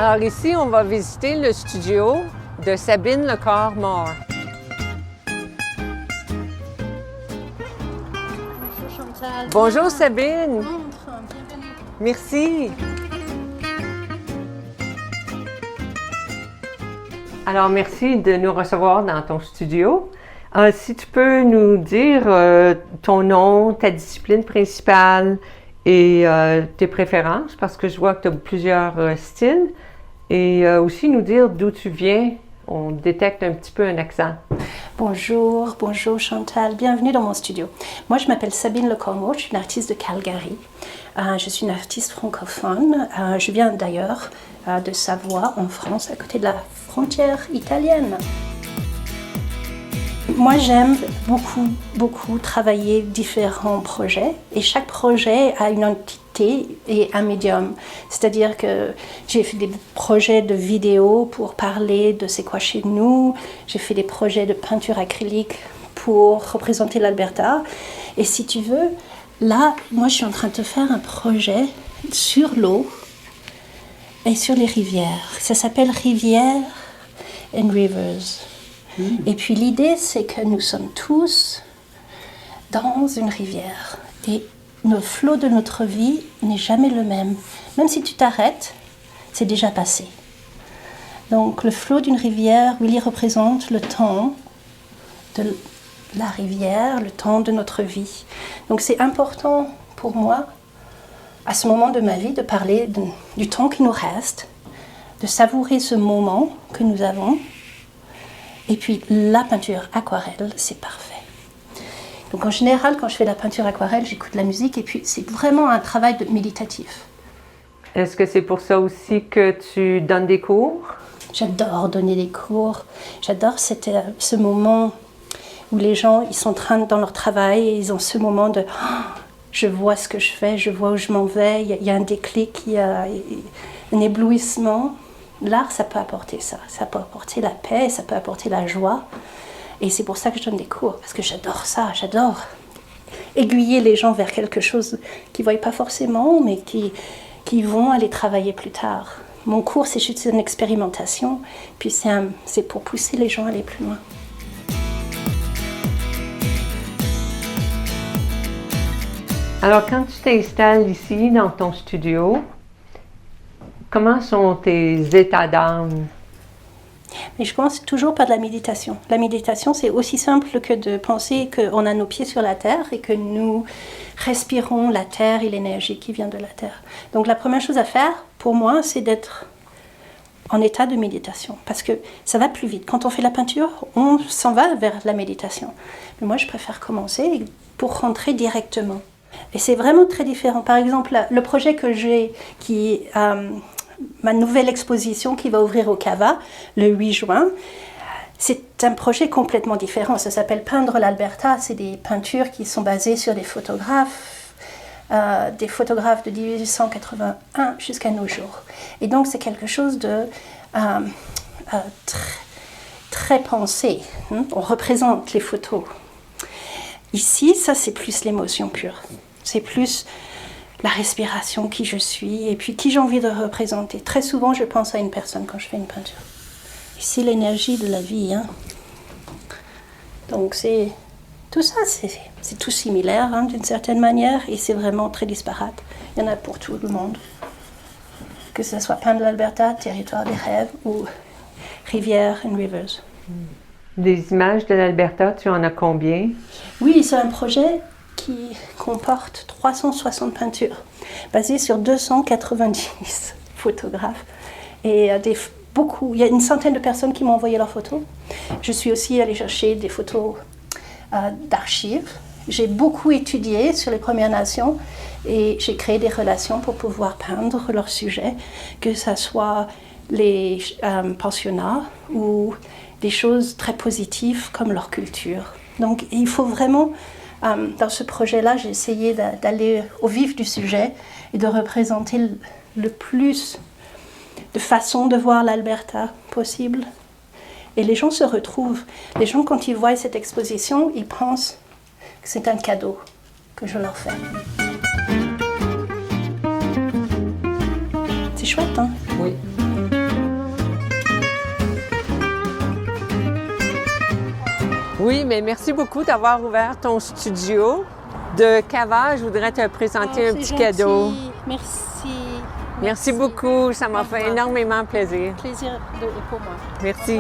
Alors ici, on va visiter le studio de Sabine Le Corps Mort. Bonjour Chantal. Bonjour Sabine. Bienvenue. Merci. Alors, merci de nous recevoir dans ton studio. Si tu peux nous dire ton nom, ta discipline principale et tes préférences, parce que je vois que tu as plusieurs styles, et aussi nous dire d'où tu viens. On détecte un petit peu un accent. Bonjour Chantal, bienvenue dans mon studio. Moi je m'appelle Sabine Le Corps Mort, je suis une artiste de Calgary. Je suis une artiste francophone. Je viens d'ailleurs de Savoie en France, à côté de la frontière italienne. Moi j'aime beaucoup travailler différents projets et chaque projet a une entité et un médium. C'est-à-dire que j'ai fait des projets de vidéos pour parler de c'est quoi chez nous, j'ai fait des projets de peinture acrylique pour représenter l'Alberta. Et si tu veux, là, moi je suis en train de faire un projet sur l'eau et sur les rivières. Ça s'appelle Rivières and Rivers. Et puis l'idée, c'est que nous sommes tous dans une rivière. Et le flot de notre vie n'est jamais le même. Même si tu t'arrêtes, c'est déjà passé. Donc le flot d'une rivière, il représente le temps de la rivière, le temps de notre vie. Donc c'est important pour moi, à ce moment de ma vie, de parler du temps qui nous reste, de savourer ce moment que nous avons. Et puis la peinture aquarelle, c'est parfait. Donc en général, quand je fais la peinture aquarelle, j'écoute la musique et puis c'est vraiment un travail méditatif. Est-ce que c'est pour ça aussi que tu donnes des cours? J'adore donner des cours. J'adore ce moment où les gens ils sont dans leur travail et ils ont ce moment de je vois ce que je fais, je vois où je m'en vais, il y a un déclic, il y a un éblouissement. L'art, ça peut apporter ça. Ça peut apporter la paix, ça peut apporter la joie. Et c'est pour ça que je donne des cours, parce que j'adore ça, j'adore aiguiller les gens vers quelque chose qu'ils ne voient pas forcément, mais qui vont aller travailler plus tard. Mon cours, c'est juste une expérimentation, puis c'est pour pousser les gens à aller plus loin. Alors, quand tu t'installes ici, dans ton studio, comment sont tes états d'âme? Mais je commence toujours par de la méditation. La méditation, c'est aussi simple que de penser qu'on a nos pieds sur la terre et que nous respirons la terre et l'énergie qui vient de la terre. Donc la première chose à faire, pour moi, c'est d'être en état de méditation. Parce que ça va plus vite. Quand on fait la peinture, on s'en va vers la méditation. Mais moi, je préfère commencer pour rentrer directement. Et c'est vraiment très différent. Par exemple, le projet que j'ai ma nouvelle exposition qui va ouvrir au Cava le 8 juin, c'est un projet complètement différent. Ça s'appelle Peindre l'Alberta. C'est des peintures qui sont basées sur des photographes de 1881 jusqu'à nos jours. Et donc c'est quelque chose de très pensé. On représente les photos. Ici, ça c'est plus l'émotion pure. C'est plus la respiration, qui je suis, et puis qui j'ai envie de représenter. Très souvent, je pense à une personne quand je fais une peinture. Ici, l'énergie de la vie. Donc, tout ça, c'est tout similaire, d'une certaine manière, et c'est vraiment très disparate. Il y en a pour tout le monde. Que ce soit Peindre l'Alberta, Territoire des rêves, ou Rivières and Rivers. Des images de l'Alberta, tu en as combien? Oui, c'est un projet qui comporte 360 peintures, basées sur 290 photographes. Et il y a une centaine de personnes qui m'ont envoyé leurs photos. Je suis aussi allée chercher des photos d'archives. J'ai beaucoup étudié sur les Premières Nations et j'ai créé des relations pour pouvoir peindre leurs sujets, que ce soit les pensionnats ou des choses très positives comme leur culture. Donc il faut vraiment... dans ce projet-là, j'ai essayé d'aller au vif du sujet et de représenter le plus de façons de voir l'Alberta possible. Et les gens se retrouvent. Les gens, quand ils voient cette exposition, ils pensent que c'est un cadeau que je leur fais. C'est chouette, hein? Oui. mais merci beaucoup d'avoir ouvert ton studio. De Cava, je voudrais te présenter un petit cadeau. Merci. Merci beaucoup, ça m'a fait énormément plaisir. Plaisir pour moi. Merci.